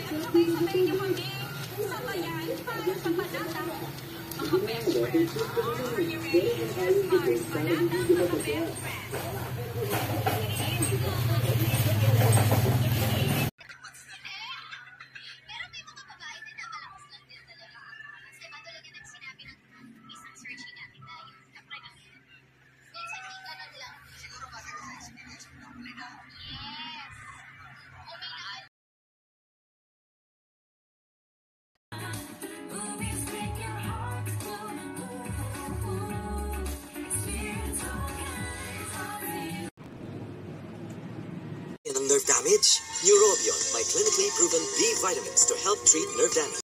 Sabay-sabay niyo kami sabayan para sa panata. Mga best friends. Are you ready? Mars Panata, mga best friends. Pero may mga babae din na malakas lang din talaga ang oras. Diba tulad yung sinabi ng isang searching natin na yung kapranahin. Minsan hindi ganun lang. Siguro kasi sa experience mo lang nila. Yes. O may na ng nerve damage? Neurobion, may clinically proven B vitamins to help treat nerve damage.